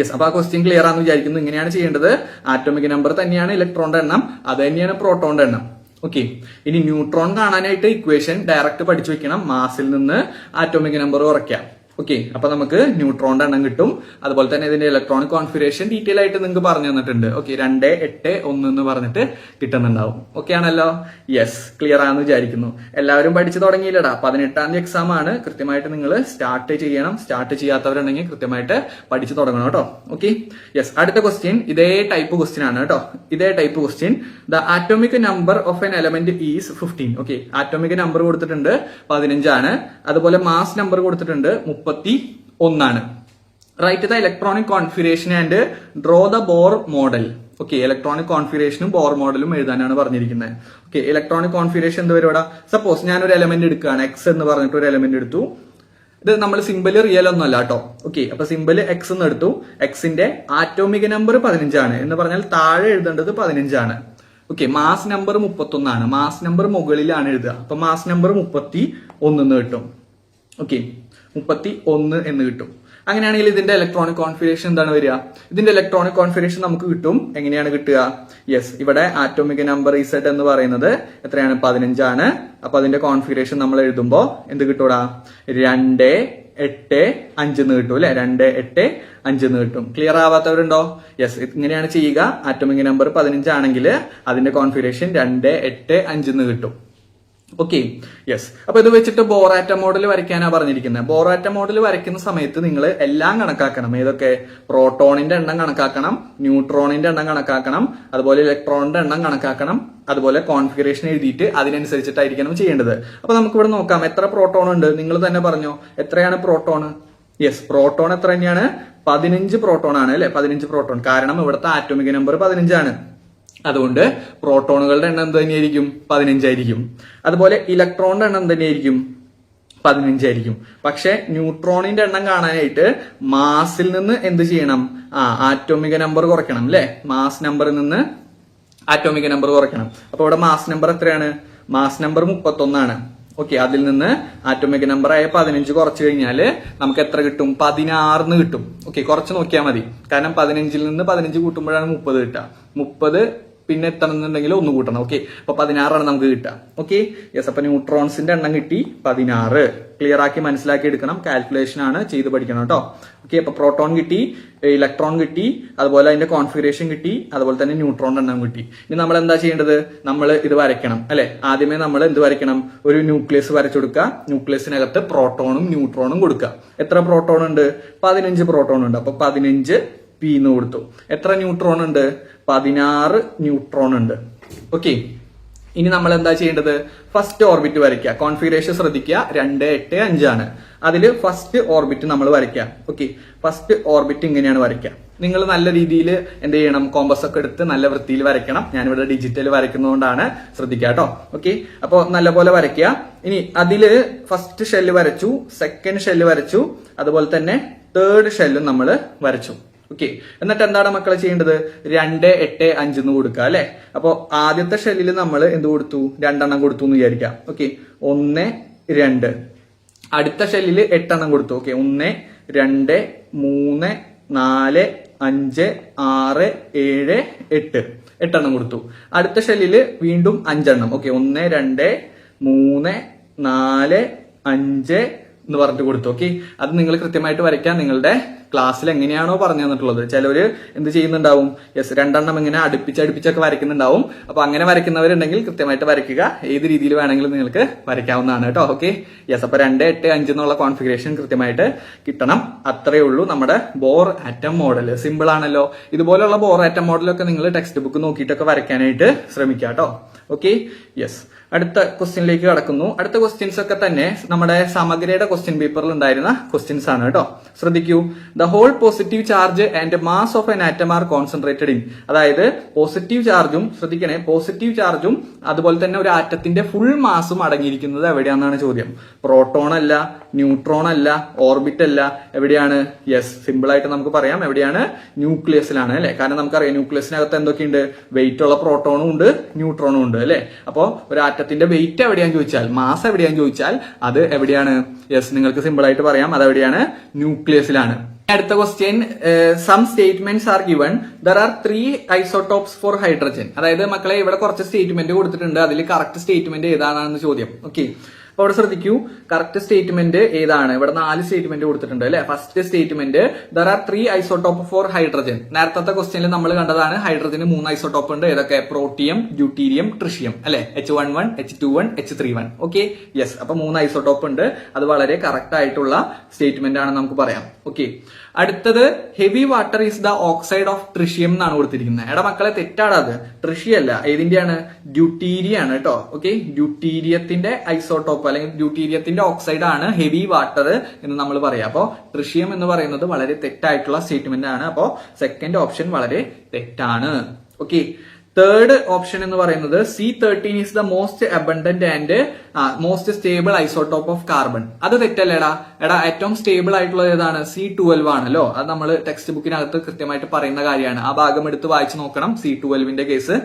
yes. അപ്പൊ ആ ക്വസ്റ്റ്യൻ ക്ലിയർ ആണെന്ന് വിചാരിക്കുന്നു. ഇങ്ങനെയാണ് ചെയ്യേണ്ടത്. ആറ്റോമിക് നമ്പർ തന്നെയാണ് ഇലക്ട്രോണിന്റെ എണ്ണം, അത് തന്നെയാണ് പ്രോട്ടോണിന്റെ എണ്ണം. ഓക്കെ, ഇനി ന്യൂട്രോൺ കാണാനായിട്ട് ഇക്വേഷൻ ഡയറക്റ്റ് പഠിച്ചു വെക്കണം. മാസിൽ നിന്ന് ആറ്റോമിക് നമ്പർ കുറയ്ക്കാം. ഓക്കെ, അപ്പൊ നമുക്ക് ന്യൂട്രോണിന്റെ എണ്ണം കിട്ടും. അതുപോലെ തന്നെ ഇതിന്റെ ഇലക്ട്രോണിക് കോൺഫിഗറേഷൻ ഡീറ്റെയിൽ ആയിട്ട് നിങ്ങൾക്ക് പറഞ്ഞു തന്നിട്ടുണ്ട്. ഓക്കെ, 2, 8, 1 എന്ന് പറഞ്ഞിട്ട് കിട്ടുന്നുണ്ടാവും. ഓക്കെ ആണല്ലോ. യെസ്, ക്ലിയർ ആണെന്ന് വിചാരിക്കുന്നു. എല്ലാവരും പഠിച്ചു തുടങ്ങിയില്ലടാ. 18 എക്സാം ആണ്. കൃത്യമായിട്ട് നിങ്ങൾ സ്റ്റാർട്ട് ചെയ്യണം. സ്റ്റാർട്ട് ചെയ്യാത്തവരുണ്ടെങ്കിൽ കൃത്യമായിട്ട് പഠിച്ചു തുടങ്ങണം കേട്ടോ. Okay, yes. അടുത്ത ക്വസ്റ്റ്യൻ ഇതേ ടൈപ്പ് ക്വസ്റ്റ്യൻ ആണ് കേട്ടോ. ഇതേ type question. The atomic number of an element is 15. Okay, atomic number കൊടുത്തിട്ടുണ്ട് 15 ആണ്. അതുപോലെ മാസ് നമ്പർ കൊടുത്തിട്ടുണ്ട് 31. Write the electronic configuration and draw the Bohr model. Okay, electronic കോൺഫിഗറേഷനും ബോർ മോഡലും എഴുതാനാണ് പറഞ്ഞിരിക്കുന്നത്. ഓക്കെ, ഇലക്ട്രോണിക് കോൺഫിഗറേഷൻ എന്ത് വരും ഇവിടെ? സപ്പോസ് ഞാനൊരു എലമെന്റ് എടുക്കുകയാണ്. എക്സ് എന്ന് പറഞ്ഞിട്ട് ഒരു എലമെന്റ് എടുത്തു. ഇത് നമ്മൾ സിമ്പിൾ റിയൽ ഒന്നും അല്ല കേട്ടോ. ഓക്കെ, അപ്പൊ സിമ്പിൾ എക്സ് എന്ന് എടുത്തു. എക്സിന്റെ ആറ്റോമിക് നമ്പർ 15 ആണ് എന്ന് പറഞ്ഞാൽ താഴെ എഴുതേണ്ടത് 15 ആണ്. Okay, mass number 31. Mass number മുകളിലാണ് എഴുതുക. അപ്പൊ മാസ് നമ്പർ 31 എന്ന് കിട്ടും. ഓക്കെ, 31 എന്ന് കിട്ടും. അങ്ങനെയാണെങ്കിൽ ഇതിന്റെ ഇലക്ട്രോണിക് കോൺഫിഗറേഷൻ എന്താണ് വരിക? ഇതിന്റെ ഇലക്ട്രോണിക് കോൺഫിഗറേഷൻ നമുക്ക് കിട്ടും. എങ്ങനെയാണ് കിട്ടുക? യെസ്, ഇവിടെ ആറ്റോമിക് നമ്പർ ഇസഡ് എന്ന് പറയുന്നത് എത്രയാണ്? 15 ആണ്. അപ്പൊ അതിന്റെ കോൺഫിഗറേഷൻ നമ്മൾ എഴുതുമ്പോ എന്ത് കിട്ടൂടാ? 2, 8, 5 എന്ന് കിട്ടും അല്ലെ. 2, 8, 5 എന്ന് കിട്ടും. ക്ലിയർ ആവാത്തവരുണ്ടോ? യെസ്, ഇങ്ങനെയാണ് ചെയ്യുക. ആറ്റോമിക് നമ്പർ 15 ആണെങ്കിൽ അതിന്റെ കോൺഫിഗറേഷൻ 2, 8, 5 എന്ന് കിട്ടും. Okay, yes. അപ്പൊ ഇത് വെച്ചിട്ട് ബോറാറ്റ മോഡൽ വരയ്ക്കാനാ പറഞ്ഞിരിക്കുന്നത്. ബോറാറ്റ മോഡൽ വരയ്ക്കുന്ന സമയത്ത് നിങ്ങൾ എല്ലാം കണക്കാക്കണം. ഏതൊക്കെ? പ്രോട്ടോണിന്റെ എണ്ണം കണക്കാക്കണം, ന്യൂട്രോണിന്റെ എണ്ണം കണക്കാക്കണം, അതുപോലെ ഇലക്ട്രോണിന്റെ എണ്ണം കണക്കാക്കണം, അതുപോലെ കോൺഫിഗറേഷൻ എഴുതിയിട്ട് അതിനനുസരിച്ചിട്ടായിരിക്കണം ചെയ്യേണ്ടത്. അപ്പൊ നമുക്ക് ഇവിടെ നോക്കാം എത്ര പ്രോട്ടോൺ ഉണ്ട്. നിങ്ങൾ തന്നെ പറഞ്ഞോ, എത്രയാണ് പ്രോട്ടോൺ? യെസ്, പ്രോട്ടോൺ എത്ര തന്നെയാണ്? 15 പ്രോട്ടോൺ ആണ് അല്ലെ. 15 പ്രോട്ടോൺ. കാരണം ഇവിടുത്തെ ആറ്റോമിക് നമ്പർ 15 ആണ്. അതുകൊണ്ട് പ്രോട്ടോണുകളുടെ എണ്ണം എന്ത് തന്നെയായിരിക്കും? 15 ആയിരിക്കും. അതുപോലെ ഇലക്ട്രോണിന്റെ എണ്ണം തന്നെയായിരിക്കും? 15 ആയിരിക്കും. പക്ഷെ ന്യൂട്രോണിന്റെ എണ്ണം കാണാനായിട്ട് മാസിൽ നിന്ന് എന്ത് ചെയ്യണം? ആറ്റോമിക നമ്പർ കുറയ്ക്കണം അല്ലെ. മാസ് നമ്പറിൽ നിന്ന് ആറ്റോമിക നമ്പർ കുറയ്ക്കണം. അപ്പൊ ഇവിടെ മാസ് നമ്പർ എത്രയാണ്? മാസ് നമ്പർ 31 ആണ്. ഓക്കെ, അതിൽ നിന്ന് ആറ്റോമിക് നമ്പർ ആയ 15 കുറച്ച് കഴിഞ്ഞാല് നമുക്ക് എത്ര കിട്ടും? 16 കിട്ടും. ഓക്കെ, കുറച്ച് നോക്കിയാൽ മതി. കാരണം 15 നിന്ന് 15 കൂട്ടുമ്പോഴാണ് 30 കിട്ടുക. 30 പിന്നെ എത്തണമെന്നുണ്ടെങ്കിൽ 1 കൂട്ടണം. ഓക്കെ, അപ്പൊ 16 നമുക്ക് കിട്ടുക. Okay, yes. അപ്പൊ ന്യൂട്രോൺസിന്റെ എണ്ണം കിട്ടി 16. ക്ലിയർ ആക്കി മനസ്സിലാക്കി എടുക്കണം. കാൽക്കുലേഷൻ ആണ്, ചെയ്ത് പഠിക്കണം കേട്ടോ. ഓക്കെ, അപ്പൊ പ്രോട്ടോൺ കിട്ടി, ഇലക്ട്രോൺ കിട്ടി, അതുപോലെ അതിന്റെ കോൺഫിഗറേഷൻ കിട്ടി, അതുപോലെ തന്നെ ന്യൂട്രോൺ എണ്ണം കിട്ടി. ഇനി നമ്മൾ എന്താ ചെയ്യേണ്ടത്? നമ്മൾ ഇത് വരയ്ക്കണം അല്ലെ. ആദ്യമേ നമ്മൾ എന്ത് വരയ്ക്കണം? ഒരു ന്യൂക്ലിയസ് വരച്ചു കൊടുക്കുക. ന്യൂക്ലിയസിനകത്ത് പ്രോട്ടോണും ന്യൂട്രോണും കൊടുക്കുക. എത്ര പ്രോട്ടോൺ ഉണ്ട്? 15 പ്രോട്ടോൺ ഉണ്ട്. അപ്പൊ 15 പി എന്ന് കൊടുത്തു. എത്ര ന്യൂട്രോൺ ഉണ്ട്? 16 ന്യൂട്രോൺ ഉണ്ട്. ഓക്കെ, ഇനി നമ്മൾ എന്താ ചെയ്യേണ്ടത്? ഫസ്റ്റ് ഓർബിറ്റ് വരയ്ക്കുക. കോൺഫിഗറേഷൻ ശ്രദ്ധിക്കുക, 2, 8, 5 ആണ്. അതിൽ ഫസ്റ്റ് ഓർബിറ്റ് നമ്മൾ വരയ്ക്കുക. ഓക്കെ, ഫസ്റ്റ് ഓർബിറ്റ് ഇങ്ങനെയാണ് വരയ്ക്കുക. നിങ്ങൾ നല്ല രീതിയിൽ എന്ത് ചെയ്യണം? കോമ്പസ് ഒക്കെ എടുത്ത് നല്ല വൃത്തിയിൽ വരയ്ക്കണം. ഞാനിവിടെ ഡിജിറ്റൽ വരയ്ക്കുന്നതുകൊണ്ടാണ്, ശ്രദ്ധിക്കുക കേട്ടോ. ഓക്കെ, അപ്പോൾ നല്ലപോലെ വരയ്ക്കുക. ഇനി അതില് ഫസ്റ്റ് ഷെല്ല് വരച്ചു, സെക്കൻഡ് ഷെല്ല് വരച്ചു, അതുപോലെ തന്നെ തേർഡ് ഷെല്ലും നമ്മൾ വരച്ചു. ഓക്കെ, എന്നിട്ട് എന്താണ് മക്കളെ ചെയ്യേണ്ടത്? 2, 8, 5 എന്ന് കൊടുക്കുക അല്ലെ. അപ്പൊ ആദ്യത്തെ ഷെല്ലിൽ നമ്മൾ എന്ത് കൊടുത്തു? 2 എണ്ണം കൊടുത്തു എന്ന് വിചാരിക്കാം. ഓക്കെ, 1, 2. അടുത്ത ഷെല്ലിൽ 8 എണ്ണം കൊടുത്തു. ഓക്കെ, 1, 2, 3, 4, 5, 6, 7, 8. 8 എണ്ണം കൊടുത്തു. അടുത്ത ഷെല്ലിൽ വീണ്ടും 5 എണ്ണം. ഓക്കെ, 1, 2, 3, 4, 5 എന്ന് പറഞ്ഞിട്ട് കൊടുത്തു. ഓക്കെ, അത് നിങ്ങൾ കൃത്യമായിട്ട് വരയ്ക്കാൻ നിങ്ങളുടെ ക്ലാസ്സിൽ എങ്ങനെയാണോ പറഞ്ഞു തന്നിട്ടുള്ളത്. ചിലവര് എന്ത് ചെയ്യുന്നുണ്ടാവും? യെസ്, 2 എണ്ണം ഇങ്ങനെ അടുപ്പിച്ചൊക്കെ വരയ്ക്കുന്നുണ്ടാവും. അപ്പൊ അങ്ങനെ വരയ്ക്കുന്നവരുണ്ടെങ്കിൽ കൃത്യമായിട്ട് വരയ്ക്കുക. ഏത് രീതിയിൽ വേണമെങ്കിലും നിങ്ങൾക്ക് വരയ്ക്കാവുന്നതാണ് കേട്ടോ. Okay, yes. അപ്പൊ 2, 8, 5 എന്നുള്ള കോൺഫിഗറേഷൻ കൃത്യമായിട്ട് കിട്ടണം. അത്രയേ ഉള്ളൂ നമ്മുടെ ബോർ ആറ്റം മോഡൽ. സിമ്പിൾ ആണല്ലോ. ഇതുപോലുള്ള ബോർ ആറ്റം മോഡലൊക്കെ നിങ്ങൾ ടെക്സ്റ്റ് ബുക്ക് നോക്കിയിട്ടൊക്കെ വരയ്ക്കാനായിട്ട് ശ്രമിക്കുക കേട്ടോ. Okay, yes. അടുത്ത ക്വസ്റ്റ്യനിലേക്ക് കടക്കുന്നു. അടുത്ത ക്വസ്റ്റ്യൻസ് ഒക്കെ തന്നെ നമ്മുടെ സമഗ്രയുടെ ക്വസ്റ്റ്യൻ പേപ്പറിൽ ഉണ്ടായിരുന്ന ക്വസ്റ്റ്യൻസ് ആണ് കേട്ടോ. ശ്രദ്ധിക്കൂ. The whole positive charge and mass of an atom are concentrated in. അതായത് പോസിറ്റീവ് ചാർജും, ശ്രദ്ധിക്കണേ, പോസിറ്റീവ് ചാർജും അതുപോലെ തന്നെ ഒരു ആറ്റത്തിന്റെ ഫുൾ മാസും അടങ്ങിയിരിക്കുന്നത് എവിടെയാണെന്നാണ് ചോദ്യം. പ്രോട്ടോൺ അല്ല, ന്യൂട്രോൺ അല്ല, ഓർബിറ്റ് അല്ല. എവിടെയാണ്? യെസ്, സിമ്പിൾ ആയിട്ട് നമുക്ക് പറയാം, എവിടെയാണ്? ന്യൂക്ലിയസിലാണ് അല്ലെ. കാരണം നമുക്കറിയാം ന്യൂക്ലിയസിനകത്ത് എന്തൊക്കെയുണ്ട്? വെയിറ്റ് ഉള്ള പ്രോട്ടോണും ഉണ്ട്, ന്യൂട്രോണും ഉണ്ട് അല്ലെ. അപ്പോ ഒരു ആറ്റത്തിന്റെ വെയിറ്റ് എവിടെയാന്ന് ചോദിച്ചാൽ, മാസ് എവിടെയാന്ന് ചോദിച്ചാൽ അത് എവിടെയാണ്? യെസ്, നിങ്ങൾക്ക് സിമ്പിൾ ആയിട്ട് പറയാം, അത് എവിടെയാണ്? ന്യൂക്ലിയസിലാണ്. അടുത്ത question, some statements are given, there are 3 isotopes for hydrogen. അതായത് മക്കളെ ഇവിടെ കുറച്ച് സ്റ്റേറ്റ്മെന്റ് കൊടുത്തിട്ടുണ്ട്. അതിൽ കറക്റ്റ് സ്റ്റേറ്റ്മെന്റ് ഏതാണെന്ന് ചോദ്യം. ഓക്കെ, അപ്പൊ അവിടെ ശ്രദ്ധിക്കൂ, കറക്റ്റ് സ്റ്റേറ്റ്മെന്റ് ഏതാണ്? ഇവിടെ 4 സ്റ്റേറ്റ്മെന്റ് കൊടുത്തിട്ടുണ്ട് അല്ലെ. First statement, there are 3 isotope for hydrogen. നേരത്തെ ക്വസ്റ്റ്യനിൽ നമ്മൾ കണ്ടതാണ്, ഹൈഡ്രജന് 3 ഐസോടോപ്പ് ഉണ്ട്. ഏതൊക്കെ? പ്രോട്ടിയം, ഡ്യൂട്ടീരിയം, ട്രിഷ്യം അല്ലെ. H11, H21, H31. Okay, yes. അപ്പൊ 3 ഐസോടോപ്പ് ഉണ്ട്. അത് വളരെ കറക്റ്റ് ആയിട്ടുള്ള സ്റ്റേറ്റ്മെന്റ് ആണ് നമുക്ക് പറയാം. ഓക്കെ, അടുത്തത്, heavy water is the oxide of tritium എന്നാണ് കൊടുത്തിരിക്കുന്നത്. എടാ മക്കളെ, തെറ്റാണ്. അത് ട്രിഷ്യം അല്ല. ഏതിന്റെയാണ്? ഡ്യൂട്ടീരിയാണ് കേട്ടോ. ഓക്കെ, ഡ്യൂട്ടീരിയത്തിന്റെ ഐസോടോപ്പ് അല്ലെങ്കിൽ ഡ്യൂട്ടീരിയത്തിന്റെ ഓക്സൈഡ് ആണ് ഹെവി വാട്ടർ എന്ന് നമ്മൾ പറയാം. അപ്പോ ട്രിഷ്യം എന്ന് പറയുന്നത് വളരെ തെറ്റായിട്ടുള്ള സ്റ്റേറ്റ്മെന്റ് ആണ്. അപ്പോ സെക്കൻഡ് ഓപ്ഷൻ വളരെ തെറ്റാണ്. ഓക്കെ, തേർഡ് ഓപ്ഷൻ എന്ന് പറയുന്നത് C13 is the most abundant and most stable isotope of carbon. അത് തെറ്റല്ലേടാ. എടാ, ഏറ്റവും സ്റ്റേബിൾ ആയിട്ടുള്ളത് ഏതാണ്? C12 ആണല്ലോ. അത് നമ്മൾ ടെക്സ്റ്റ് ബുക്കിനകത്ത് കൃത്യമായിട്ട് പറയുന്ന കാര്യമാണ്. ആ ഭാഗം എടുത്ത് വായിച്ചു നോക്കണം, C12ന്റെ കേസ്.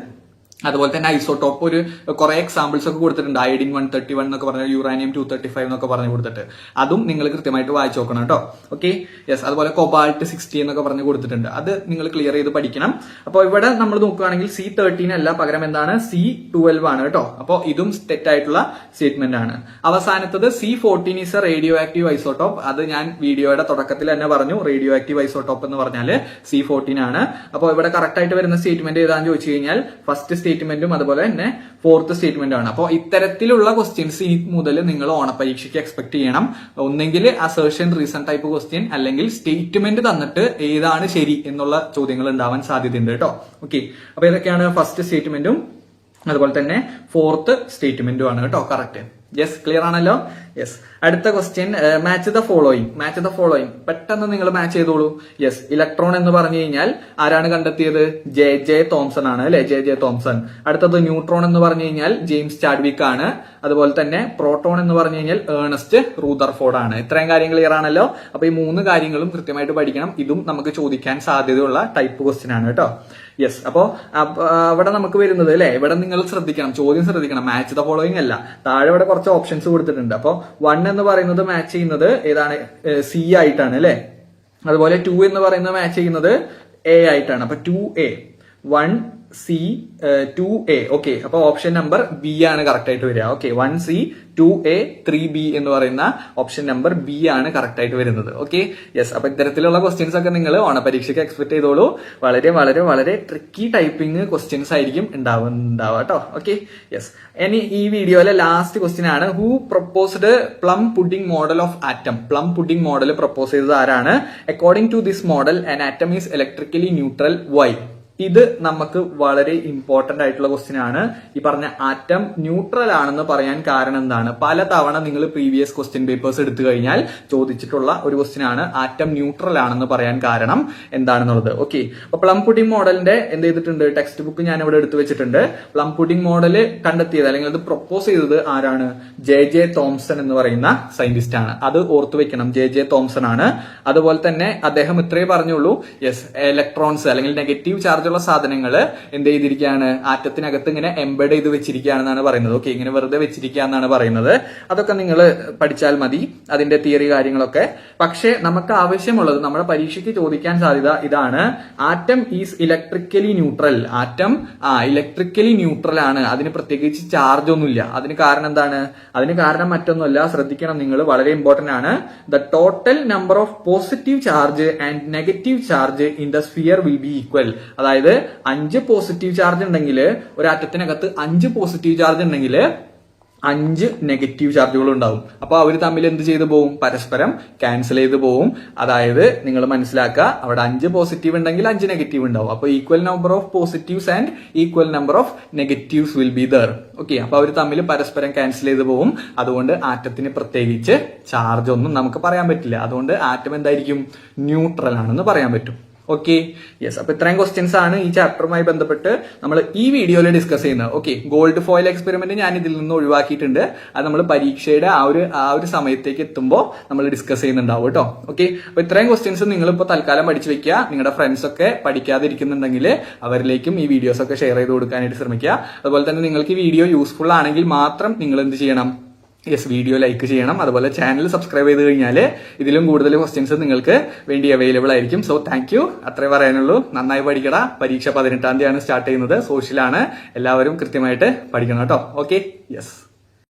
അതുപോലെ തന്നെ ഐസോടോപ്പ് ഒരു കുറെ എക്സാമ്പിൾസ് ഒക്കെ കൊടുത്തിട്ടുണ്ട്. അയഡിൻ 131 എന്നൊക്കെ പറഞ്ഞ, യുറാനിയം 235 എന്നൊക്കെ പറഞ്ഞു കൊടുത്തിട്ട് അതും നിങ്ങൾ കൃത്യമായിട്ട് വായിച്ചു നോക്കണം കേട്ടോ. Okay, yes. അതുപോലെ കൊബാൾട്ട് 60 എന്നൊക്കെ പറഞ്ഞു കൊടുത്തിട്ടുണ്ട്. അത് നിങ്ങൾ ക്ലിയർ ചെയ്ത് പഠിക്കണം. അപ്പോൾ ഇവിടെ നമ്മൾ നോക്കുകയാണെങ്കിൽ C13 അല്ല, പകരം എന്താണ്? C12 ആണ് കേട്ടോ. അപ്പോൾ ഇതും തെറ്റായിട്ടുള്ള സ്റ്റേറ്റ്മെന്റ് ആണ്. അവസാനത്തത് C14 is A radio active isotope. അത് ഞാൻ വീഡിയോയുടെ തുടക്കത്തിൽ തന്നെ പറഞ്ഞു. റേഡിയോ ആക്റ്റീവ് ഐസോടോപ്പ് എന്ന് പറഞ്ഞാൽ C14 ആണ്. അപ്പോൾ ഇവിടെ കറക്റ്റ് ആയിട്ട് വരുന്ന സ്റ്റേറ്റ്മെന്റ് ഏതാണെന്ന് ചോദിച്ചു കഴിഞ്ഞാൽ ഫസ്റ്റ് സ്റ്റേറ്റ്മെന്റും അതുപോലെ തന്നെ ഫോർത്ത് സ്റ്റേറ്റ്മെന്റ് ആണ്. അപ്പോൾ ഇത്തരത്തിലുള്ള ക്വസ്റ്റ്യൻസ് ഇനി മുതൽ നിങ്ങൾ ഓണപരീക്ഷയ്ക്ക് എക്സ്പെക്ട് ചെയ്യണം. ഒന്നെങ്കിൽ അസേർഷൻ റീസൺ ടൈപ്പ് ക്വസ്റ്റ്യൻ, അല്ലെങ്കിൽ സ്റ്റേറ്റ്മെന്റ് തന്നിട്ട് ഏതാണ് ശരി എന്നുള്ള ചോദ്യങ്ങൾ ഉണ്ടാവാൻ സാധ്യതയുണ്ട് കേട്ടോ. ഓക്കെ, അപ്പൊ ഇതൊക്കെയാണ് ഫസ്റ്റ് സ്റ്റേറ്റ്മെന്റും അതുപോലെ തന്നെ ഫോർത്ത് സ്റ്റേറ്റ്മെന്റും ആണ് കേട്ടോ കറക്റ്റ്. യെസ്, ക്ലിയർ ആണല്ലോ. യെസ്, അടുത്ത question, match the following. Match the following പെട്ടെന്ന് നിങ്ങൾ മാച്ച് ചെയ്തോളൂ. യെസ്, ഇലക്ട്രോൺ എന്ന് പറഞ്ഞു കഴിഞ്ഞാൽ ആരാണ് കണ്ടെത്തിയത്? ജെ തോംസൺ ആണ് അല്ലെ. J Thomson. അടുത്തത് ന്യൂട്രോൺ എന്ന് പറഞ്ഞു കഴിഞ്ഞാൽ ജെയിംസ് ചാഡ്വിക് ആണ്. അതുപോലെ തന്നെ പ്രോട്ടോൺ എന്ന് പറഞ്ഞു കഴിഞ്ഞാൽ ഏണസ്റ്റ് റൂദർഫോർഡ് ആണ്. ഇത്രയും കാര്യം ക്ലിയർ ആണല്ലോ. അപ്പൊ ഈ 3 കാര്യങ്ങളും കൃത്യമായിട്ട് പഠിക്കണം. ഇതും നമുക്ക് ചോദിക്കാൻ സാധ്യതയുള്ള ടൈപ്പ് ക്വസ്റ്റ്യൻ ആണ് കേട്ടോ. യെസ്, അപ്പോ അവിടെ നമുക്ക് വരുന്നത് അല്ലെ, ഇവിടെ നിങ്ങൾ ശ്രദ്ധിക്കണം, ചോദ്യം ശ്രദ്ധിക്കണം. മാച്ച് ദ ഫോളോയിങ് അല്ല, താഴെ ഇവിടെ കുറച്ച് ഓപ്ഷൻസ് കൊടുത്തിട്ടുണ്ട്. അപ്പൊ 1 എന്ന് പറയുന്നത് മാച്ച് ചെയ്യുന്നത് ഏതാണ്? C ആയിട്ടാണ് അല്ലെ. അതുപോലെ 2 എന്ന് പറയുന്നത് മാച്ച് ചെയ്യുന്നത് A ആയിട്ടാണ്. അപ്പൊ 2A. 1C 2A. ഓക്കെ, അപ്പൊ ഓപ്ഷൻ നമ്പർ ബി ആണ് കറക്റ്റ് ആയിട്ട് വരിക. ഓക്കെ, 1C 2A 3B എന്ന് പറയുന്ന ഓപ്ഷൻ നമ്പർ ബി ആണ് കറക്റ്റ് ആയിട്ട് വരുന്നത്. Okay, yes. അപ്പൊ ഇത്തരത്തിലുള്ള ക്വസ്റ്റ്യൻസ് ഒക്കെ നിങ്ങൾ ഓണപരീക്ഷയ്ക്ക് എക്സ്പെക്ട് ചെയ്തോളൂ. വളരെ വളരെ വളരെ ട്രിക്കി ടൈപ്പിംഗ് ക്വസ്റ്റ്യൻസ് ആയിരിക്കും ഉണ്ടാവുക കേട്ടോ. Okay, yes. ഇനി ഈ വീഡിയോയിലെ ലാസ്റ്റ് ക്വസ്റ്റ്യൻ ആണ്, who proposed plum pudding model of atom. Plum pudding model propose ചെയ്തത് ആരാണ്? According to this model an atom is electrically neutral. Why? ഇത് നമുക്ക് വളരെ ഇമ്പോർട്ടന്റ് ആയിട്ടുള്ള ക്വസ്റ്റ്യൻ ആണ്. ഈ പറഞ്ഞ ആറ്റം ന്യൂട്രൽ ആണെന്ന് പറയാൻ കാരണം എന്താണ്? പല തവണ നിങ്ങൾ പ്രീവിയസ് ക്വസ്റ്റ്യൻ പേപ്പേഴ്സ് എടുത്തു കഴിഞ്ഞാൽ ചോദിച്ചിട്ടുള്ള ഒരു ക്വസ്റ്റ്യൻ ആണ്, ആറ്റം ന്യൂട്രൽ ആണെന്ന് പറയാൻ കാരണം എന്താണെന്നുള്ളത്. ഓക്കെ, അപ്പൊ പ്ലം പുഡിംഗ് മോഡലിന്റെ എന്ത് ചെയ്തിട്ടുണ്ട്, ടെക്സ്റ്റ് ബുക്ക് ഞാൻ ഇവിടെ എടുത്തു വെച്ചിട്ടുണ്ട്. പ്ലം പുഡിംഗ് മോഡൽ കണ്ടെത്തിയത് അല്ലെങ്കിൽ അത് പ്രൊപ്പോസ് ചെയ്തത് ആരാണ്? ജെ തോംസൺ എന്ന് പറയുന്ന സയന്റിസ്റ്റ് ആണ്. അത് ഓർത്തു വെക്കണം, ജെ തോംസൺ ആണ്. അതുപോലെ തന്നെ അദ്ദേഹം ഇത്രേ പറഞ്ഞുള്ളൂ, യെസ്, ഇലക്ട്രോൺസ് അല്ലെങ്കിൽ നെഗറ്റീവ് ചാർജ് ഉള്ള സാധനങ്ങൾ എന്ത് ചെയ്തിരിക്കുകയാണ്, ആറ്റത്തിനകത്ത് ഇങ്ങനെ എംബെഡ് ചെയ്ത് വെച്ചിരിക്കുകയാണെന്നാണ് പറയുന്നത്. ഓക്കെ, ഇങ്ങനെ വെറുതെ വെച്ചിരിക്കുക എന്നാണ് പറയുന്നത്. അതൊക്കെ നിങ്ങൾ പഠിച്ചാൽ മതി, അതിന്റെ തിയറി കാര്യങ്ങളൊക്കെ. പക്ഷെ നമുക്ക് ആവശ്യമുള്ളത്, നമ്മുടെ പരീക്ഷയ്ക്ക് ചോദിക്കാൻ സാധ്യത ഇതാണ്, atom is electrically neutral. Atom electrically neutral ആണ്, അതിന് പ്രത്യേകിച്ച് ചാർജ് ഒന്നുമില്ല. അതിന് കാരണം എന്താണ്? അതിന് കാരണം മറ്റൊന്നുമല്ല, ശ്രദ്ധിക്കണം നിങ്ങൾ, വളരെ ഇമ്പോർട്ടന്റ് ആണ്. The total number of positive charge and negative charge in the sphere will be equal. അതായത് 5 പോസിറ്റീവ് ചാർജ് ഉണ്ടെങ്കിൽ, ഒരു ആറ്റത്തിനകത്ത് 5 പോസിറ്റീവ് ചാർജ് ഉണ്ടെങ്കിൽ 5 നെഗറ്റീവ് ചാർജുകൾ ഉണ്ടാവും. അപ്പൊ അവർ തമ്മിൽ എന്ത് ചെയ്തു പോകും? പരസ്പരം ക്യാൻസൽ ചെയ്ത് പോകും. അതായത് നിങ്ങൾ മനസ്സിലാക്കുക, അവിടെ 5 പോസിറ്റീവ് ഉണ്ടെങ്കിൽ 5 നെഗറ്റീവ് ഉണ്ടാവും. അപ്പൊ equal number of positives and equal number of negatives will be there. Okay, അപ്പൊ അവർ തമ്മിൽ പരസ്പരം ക്യാൻസൽ ചെയ്ത് പോകും. അതുകൊണ്ട് ആറ്റത്തിന് പ്രത്യേകിച്ച് ചാർജ് ഒന്നും നമുക്ക് പറയാൻ പറ്റില്ല. അതുകൊണ്ട് ആറ്റം എന്തായിരിക്കും? ന്യൂട്രൽ ആണെന്ന് പറയാൻ പറ്റും. Okay, yes. അപ്പൊ ഇത്രയും ക്വസ്റ്റ്യൻസ് ആണ് ഈ ചാപ്റ്ററുമായി ബന്ധപ്പെട്ട് നമ്മൾ ഈ വീഡിയോയിൽ ഡിസ്കസ് ചെയ്യുന്നത്. ഓക്കെ, ഗോൾഡ് ഫോയിൽ എക്സ്പെരിമെന്റ് ഞാൻ ഇതിൽ നിന്ന് ഒഴിവാക്കിയിട്ടുണ്ട്. അത് നമ്മൾ പരീക്ഷയുടെ ആ ഒരു സമയത്തേക്ക് എത്തുമ്പോൾ നമ്മൾ ഡിസ്കസ് ചെയ്യുന്നുണ്ടാവും കേട്ടോ. ഓക്കെ, അപ്പൊ ഇത്രയും ക്വസ്റ്റ്യൻസ് നിങ്ങൾ ഇപ്പോൾ തൽക്കാലം പഠിച്ചു വെക്കുക. നിങ്ങളുടെ ഫ്രണ്ട്സ് ഒക്കെ പഠിക്കാതിരിക്കുന്നുണ്ടെങ്കിൽ അവരിലേക്കും ഈ വീഡിയോസ് ഒക്കെ ഷെയർ ചെയ്ത് കൊടുക്കാനായിട്ട് ശ്രമിക്കുക. അതുപോലെ തന്നെ നിങ്ങൾക്ക് ഈ വീഡിയോ യൂസ്ഫുൾ ആണെങ്കിൽ മാത്രം നിങ്ങൾ എന്ത് ചെയ്യണം? യെസ്, വീഡിയോ ലൈക്ക് ചെയ്യണം. അതുപോലെ ചാനൽ സബ്സ്ക്രൈബ് ചെയ്ത് കഴിഞ്ഞാൽ ഇതിലും കൂടുതൽ ക്വസ്റ്റ്യൻസ് നിങ്ങൾക്ക് വേണ്ടി അവൈലബിൾ ആയിരിക്കും. സോ താങ്ക് യു, അത്രേ പറയാനുള്ളൂ. നന്നായി പഠിക്കടാ. പരീക്ഷ 18-ാം തീയതിയാണ് സ്റ്റാർട്ട് ചെയ്യുന്നത്. സോഷ്യലാണ്. എല്ലാവരും കൃത്യമായിട്ട് പഠിക്കണം കേട്ടോ. Okay, yes.